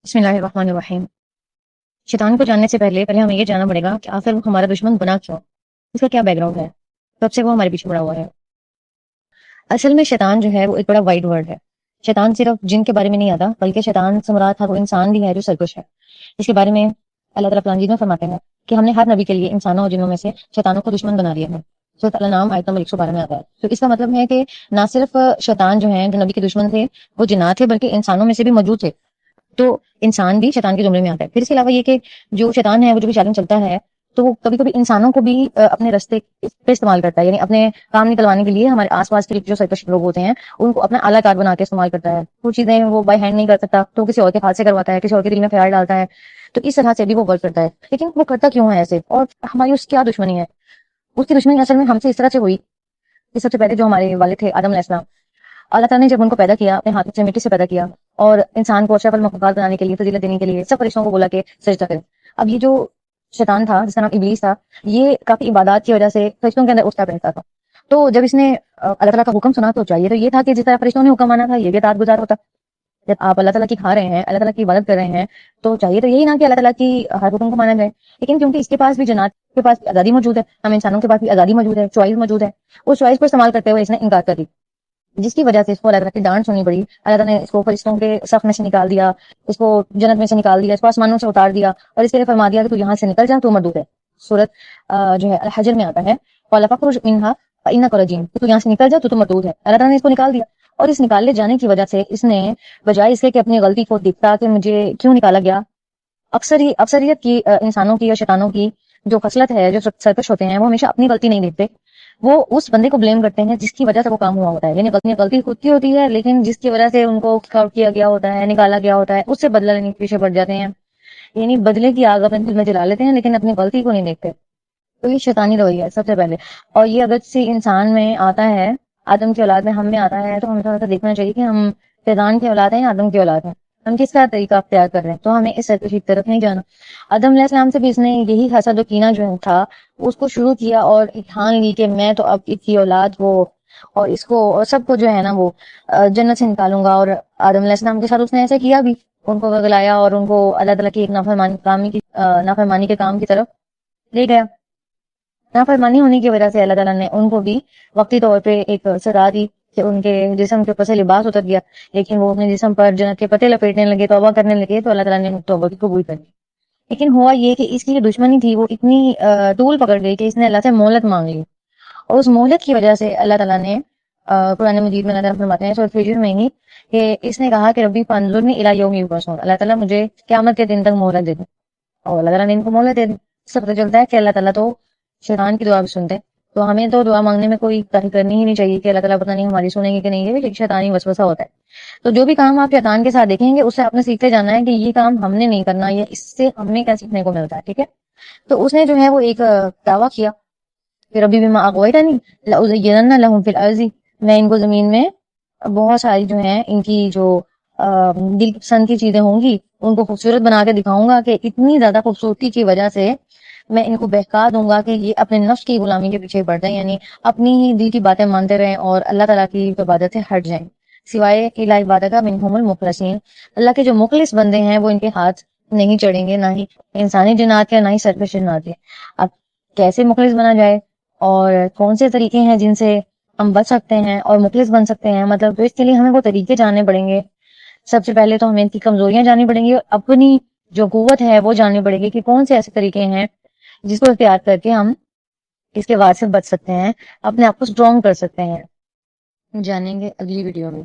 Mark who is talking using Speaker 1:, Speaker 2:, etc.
Speaker 1: بسم اللہ الرحمن الرحیم۔ شیطان کو جاننے سے پہلے ہمیں یہ جاننا پڑے گا کہ آخر وہ ہمارا دشمن بنا کیوں، اس کا کیا بیک گراؤنڈ ہے، کب سے وہ ہمارے پیچھے پڑا ہوا ہے۔ اصل میں شیطان جو ہے وہ ایک بڑا وائڈ ورڈ ہے۔ شیطان صرف جن کے بارے میں نہیں آتا، بلکہ شیطان سے مراد وہ انسان بھی ہے جو سرکش ہے، جس کے بارے میں اللہ تعالیٰ قرآن میں فرماتے ہیں کہ ہم نے ہر نبی کے لیے انسانوں اور جنوں میں سے شیطانوں کو دشمن بنا دیا ہے۔ سورۃ الانعام آیت نمبر 112 میں آتا ہے۔ تو اس کا مطلب ہے کہ نہ صرف شیطان جو ہیں جو نبی کے دشمن تھے وہ جنات تھے، بلکہ انسانوں میں سے بھی موجود تھے، تو انسان بھی شیطان کے زمرے میں آتا ہے۔ پھر اس کے علاوہ یہ کہ جو شیطان ہے وہ جو بھی چیلنج چلتا ہے تو وہ کبھی کبھی انسانوں کو بھی اپنے رستے پہ استعمال کرتا ہے، یعنی اپنے کام نکلوانے کے لیے ہمارے آس پاس کے جو سرکش لوگ ہوتے ہیں ان کو اپنا اعلیٰ کار بنا کے استعمال کرتا ہے۔ کچھ چیزیں وہ بائی ہینڈ نہیں کر سکتا تو کسی اور کے ہاتھ سے کرواتا ہے، کسی اور کے دل میں خیال ڈالتا ہے، تو اس طرح سے بھی وہ ورک کرتا ہے۔ لیکن وہ کرتا کیوں ہے ایسے، اور ہماری اس کیا دشمنی ہے؟ اس کی دشمنی اصل میں ہم سے اس طرح سے ہوئی کہ سب سے پہلے جو ہمارے والد تھے آدم علیہ السلام، اللہ تعالیٰ نے جب ان کو پیدا کیا، اپنے ہاتھ سے مٹی سے پیدا کیا اور انسان کو اشرف المخلوقات بنانے کے لیے، فضیلت دینے کے لیے سب فرشتوں کو بولا کہ سجدہ کریں۔ اب یہ جو شیطان تھا جس کا نام ابلیس تھا، یہ کافی عبادات کی وجہ سے فرشتوں کے اندر اٹھتا بیٹھتا تھا۔ تو جب اس نے اللہ تعالیٰ کا حکم سنا تو چاہیے تو یہ تھا کہ جس طرح فرشتوں نے حکم مانا تھا یہ بھی اطاعت گزار ہوتا۔ جب آپ اللہ تعالیٰ کی کھا رہے ہیں، اللہ تعالیٰ کی عبادت کر رہے ہیں، تو چاہیے تو یہی نا کہ اللہ تعالیٰ کی ہر حکم کو مانا جائے۔ لیکن کیونکہ اس کے پاس بھی جنات کے پاس بھی آزادی موجود ہے، ہم انسانوں کے پاس بھی آزادی موجود ہے، چوائس موجود ہے، اس چوائس کو استعمال کرتے ہوئے اس نے انکار کر دی، جس کی وجہ سے اس کو اللہ تعالیٰ کی ڈانٹ سننی پڑی۔ اللہ تعالیٰ نے اس کو فرشتوں کے صف میں سے نکال دیا، اس کو جنت میں سے نکال دیا، اس کو آسمانوں سے اتار دیا اور اس کے لیے فرما دیا کہ تو یہاں سے نکل جا، تو مردود ہے۔ سورت جو ہے الحجر میں آتا ہے قَالَ فَاخْرُجْ مِنْهَا فَإِنَّكَ رَجِيمٌ، تو یہاں سے نکل جا، تو مردود ہے۔ اللہ تعالیٰ نے اس کو نکال دیا، اور اس نکالے جانے کی وجہ سے اس نے بجائے اس کے کہ اپنی غلطی کو دیکھتا کہ مجھے کیوں نکالا گیا، اکثریت کی انسانوں کی یا شیطانوں کی جو خصلت ہے، جو سرکش ہوتے ہیں، وہ ہمیشہ اپنی غلطی نہیں دیکھتے، وہ اس بندے کو بلیم کرتے ہیں جس کی وجہ سے وہ کام ہوا ہوتا ہے۔ یعنی غلطی خود کی ہوتی ہے، لیکن جس کی وجہ سے ان کو کیا گیا ہوتا ہے، نکالا گیا ہوتا ہے، اس سے بدلہ لینے کے پیچھے پڑ جاتے ہیں، یعنی بدلے کی آگ اپنے دل میں جلا لیتے ہیں لیکن اپنی غلطی کو نہیں دیکھتے۔ تو یہ شیطانی رویہ ہے سب سے پہلے، اور یہ اگر کسی انسان میں آتا ہے، آدم کی اولاد میں ہم میں آتا ہے، تو ہمیں تھوڑا سا دیکھنا چاہیے کہ ہم شیطان کی اولاد ہیں یا آدم کی اولاد ہیں، ہم کس کا طریقہ اختیار کر رہے ہیں۔ تو ہمیں اس سرکشی کی طرف نہیں جانا۔ آدم علیہ السلام سے بھی اس نے یہی حسد و کینہ جو تھا اس کو شروع کیا اور ٹھان لی کہ میں تو اب اس کی اولاد وہ اور اس کو اور سب کو جو ہے نا وہ جنت سے نکالوں گا، اور آدم علیہ السلام کے ساتھ اس نے ایسا کیا بھی، ان کو وگلایا اور ان کو اللہ تعالیٰ کی ایک نافرمانی کے کام کی طرف لے گیا۔ نافرمانی ہونے کی وجہ سے اللہ تعالیٰ نے ان کو بھی وقتی طور پہ ایک سزا دی کہ ان کے جسم کے اوپر سے لباس اتر گیا، لیکن وہ اپنے جسم پر جنت کے پتے لپیٹنے لگے، توبہ کرنے لگے، تو اللہ تعالیٰ نے توبہ کی قبول کر لی۔ لیکن ہوا یہ کہ اس کی جو دشمنی تھی وہ اتنی طول پکڑ گئی کہ اس نے اللہ سے مہلت مانگ لی، اور اس مہلت کی وجہ سے اللہ تعالیٰ نے قرآن مجید میں اللہ تعالیٰ فرماتے ہیں سورۃ الفجر میں ہی کہ اس نے کہا کہ ربی فانظرنی الی یوم یبعثون، اللہ تعالیٰ مجھے قیامت کے دن تک مہلت دے دیں، اور اللہ تعالیٰ نے ان کو مہلت دے دی۔ اس سے پتہ چلتا ہے کہ اللہ تعالیٰ تو شیطان کی دعا بھی سنتے ہیں، تو ہمیں تو دعا مانگنے میں کوئی تاخیر کرنی ہی نہیں چاہیے کہ اللہ تعالیٰ پتہ نہیں ہماری سنیں گے کہ نہیں، یہ شیطانی وسوسہ ہوتا ہے۔ تو جو بھی کام آپ شیطان کے ساتھ دیکھیں گے اس سے آپ نے سیکھتے جانا ہے کہ یہ کام ہم نے نہیں کرنا، یہ اس سے ہمیں کیا سیکھنے کو ملتا ہے، ٹھیک ہے۔ تو اس نے جو ہے وہ ایک دعویٰ کیا کہ ربی بما اغویتنی لأزینن لہم فی الارض، میں ان کو زمین میں بہت ساری جو ہیں ان کی جو دل پسند کی چیزیں ہوں گی ان کو خوبصورت بنا کے دکھاؤں گا کہ اتنی زیادہ خوبصورتی کی وجہ سے میں ان کو بہکا دوں گا کہ یہ اپنے نفس کی غلامی کے پیچھے پڑ جائیں، یعنی اپنی ہی دل کی باتیں مانتے رہیں اور اللہ تعالیٰ کی عبادت سے ہٹ جائیں، سوائے الہ عبادت منہم المخلصین، اللہ کے جو مخلص بندے ہیں وہ ان کے ہاتھ نہیں چڑھیں گے، نہ ہی انسانی جنات کے نہ ہی سرکش جنات کے۔ اب کیسے مخلص بنا جائے اور کون سے طریقے ہیں جن سے ہم بچ سکتے ہیں اور مخلص بن سکتے ہیں، مطلب تو اس کے لیے ہمیں وہ طریقے جاننے پڑیں گے۔ سب سے پہلے تو ہمیں ان کی کمزوریاں جاننی پڑیں گی اور اپنی جو قوت ہے وہ جاننی پڑے گی کہ کون سے ایسے طریقے ہیں جس کو اختیار کر کے ہم اس کے وار سے بچ سکتے ہیں، اپنے آپ کو اسٹرانگ کر سکتے ہیں۔ جانیں گے اگلی ویڈیو میں۔